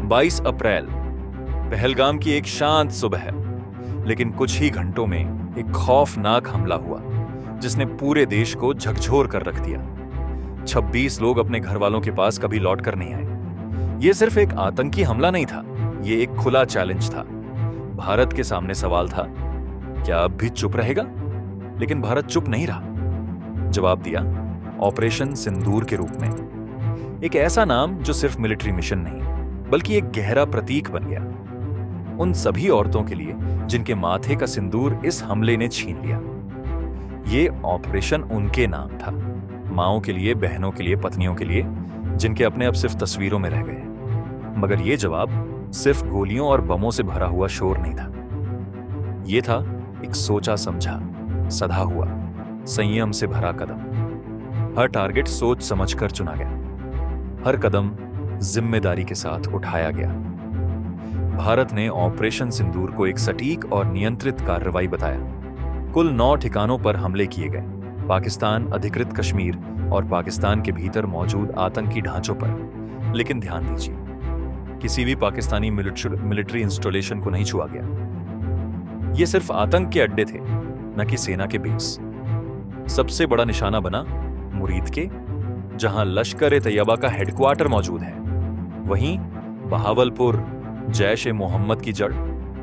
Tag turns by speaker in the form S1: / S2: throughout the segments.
S1: 22 अप्रैल, पहलगाम की एक शांत सुबह है, लेकिन कुछ ही घंटों में एक खौफनाक हमला हुआ जिसने पूरे देश को झकझोर कर रख दिया। 26 लोग अपने घर वालों के पास कभी लौट कर नहीं आए। यह सिर्फ एक आतंकी हमला नहीं था, यह एक खुला चैलेंज था। भारत के सामने सवाल था, क्या अब भी चुप रहेगा? लेकिन भारत चुप नहीं रहा। जवाब दिया ऑपरेशन सिंदूर के रूप में। एक ऐसा नाम जो सिर्फ मिलिट्री मिशन नहीं, बल्कि एक गहरा प्रतीक बन गया उन सभी औरतों के लिए जिनके माथे का सिंदूर इस हमले ने छीन लिया। ये ऑपरेशन उनके नाम था, माओं के लिए, बहनों के लिए, पत्नियों के लिए, जिनके अपने अब सिर्फ तस्वीरों में रह गए। मगर यह जवाब सिर्फ गोलियों और बमों से भरा हुआ शोर नहीं था। यह था एक सोचा समझा, सधा हुआ, संयम से भरा कदम। हर टारगेट सोच समझकर चुना गया, हर कदम जिम्मेदारी के साथ उठाया गया। भारत ने ऑपरेशन सिंदूर को एक सटीक और नियंत्रित कार्रवाई बताया। कुल 9 ठिकानों पर हमले किए गए, पाकिस्तान अधिकृत कश्मीर और पाकिस्तान के भीतर मौजूद आतंकी ढांचों पर। लेकिन ध्यान दीजिए, किसी भी पाकिस्तानी मिलिट्री इंस्टॉलेशन को नहीं छुआ गया। ये सिर्फ आतंक के अड्डे थे, न कि सेना के बेस। सबसे बड़ा निशाना बना मुरीद के, जहां लश्कर-ए-तैयबा का हेडक्वार्टर मौजूद है। वहीं बहावलपुर, जैश-ए-मोहम्मद की जड़,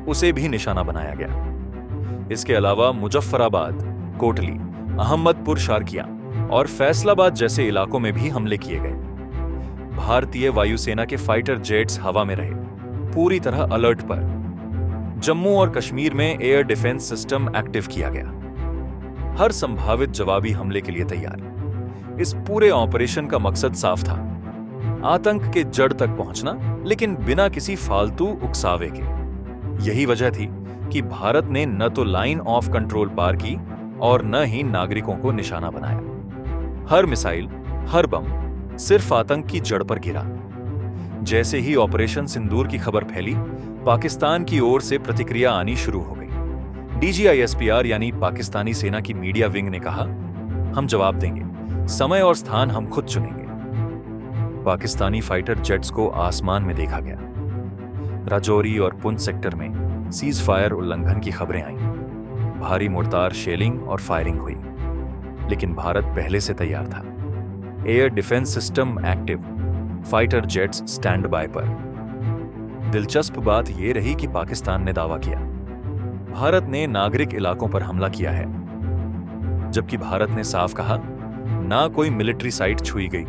S1: उसे भी निशाना बनाया गया। इसके अलावा मुजफ्फराबाद, कोटली, अहमदपुर शारकिया और फैसलाबाद जैसे इलाकों में भी हमले किए गए। भारतीय वायुसेना के फाइटर जेट्स हवा में रहे, पूरी तरह अलर्ट पर। जम्मू और कश्मीर में एयर डिफेंस सिस्टम एक्टिव किया गया, हर संभावित जवाबी हमले के लिए तैयार। इस पूरे ऑपरेशन का मकसद साफ था, आतंक के जड़ तक पहुंचना, लेकिन बिना किसी फालतू उकसावे के। यही वजह थी कि भारत ने न तो लाइन ऑफ कंट्रोल पार की और न ही नागरिकों को निशाना बनाया। हर मिसाइल, हर बम सिर्फ आतंक की जड़ पर गिरा। जैसे ही ऑपरेशन सिंदूर की खबर फैली, पाकिस्तान की ओर से प्रतिक्रिया आनी शुरू हो गई। DGISPR यानी पाकिस्तानी सेना की मीडिया विंग ने कहा, हम जवाब देंगे, समय और स्थान हम खुद चुनेंगे। पाकिस्तानी फाइटर जेट्स को आसमान में देखा गया। राजौरी और पुंछ सेक्टर में सीज फायर उल्लंघन की खबरें आईं। भारी मोर्टार शेलिंग और फायरिंग हुई, लेकिन भारत पहले से तैयार था। Air defence system active, fighter jets stand by पर। दिलचस्प बात यह रही कि पाकिस्तान ने दावा किया, भारत ने नागरिक इलाकों पर हमला किया है, जबकि भारत ने साफ कहा, ना कोई मिलिट्री साइट छुई गई,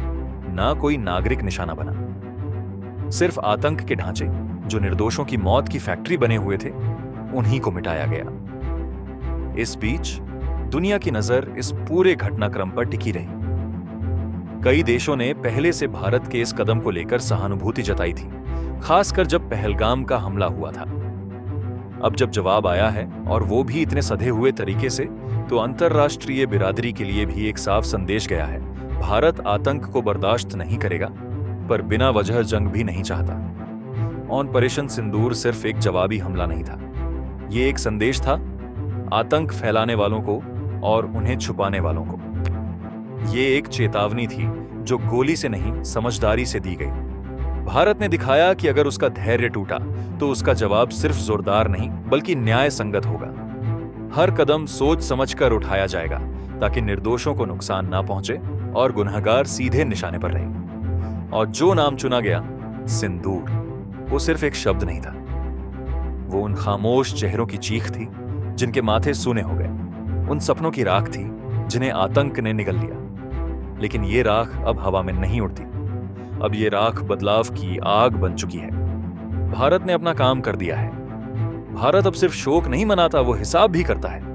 S1: ना कोई नागरिक निशाना बना। सिर्फ आतंक के ढांचे जो निर्दोषों की मौत की फैक्ट्री बने हुए थे, उन्हीं को मिटाया गया। इस बीच दुनिया की नजर इस पूरे घटनाक्रम पर टिकी रही। कई देशों ने पहले से भारत के इस कदम को लेकर सहानुभूति जताई थी, खासकर जब पहलगाम का हमला हुआ था। अब जब जवाब आया है, और वो भी इतने सधे हुए तरीके से, तो अंतर्राष्ट्रीय बिरादरी के लिए भी एक साफ संदेश गया है, भारत आतंक को बर्दाश्त नहीं करेगा, पर बिना वजह जंग भी नहीं चाहता। ऑपरेशन सिंदूर सिर्फ एक जवाबी हमला नहीं था, ये एक संदेश था आतंक फैलाने वालों को और उन्हें छुपाने वालों को। ये एक चेतावनी थी जो गोली से नहीं, समझदारी से दी गई। भारत ने दिखाया कि अगर उसका धैर्य टूटा तो उसका जवाब सिर्फ जोरदार नहीं, बल्कि न्याय संगत होगा। हर कदम सोच समझकर उठाया जाएगा ताकि निर्दोषों को नुकसान ना पहुंचे और गुनहगार सीधे निशाने पर रहे। और जो नाम चुना गया, सिंदूर, वो सिर्फ एक शब्द नहीं था, वो उन खामोश चेहरों की चीख थी जिनके माथे सूने हो गए, उन सपनों की राख थी जिन्हें आतंक ने निगल लिया। लेकिन ये राख अब हवा में नहीं उड़ती, अब ये राख बदलाव की आग बन चुकी है। भारत ने अपना काम कर दिया है। भारत अब सिर्फ शोक नहीं मनाता, वो हिसाब भी करता है।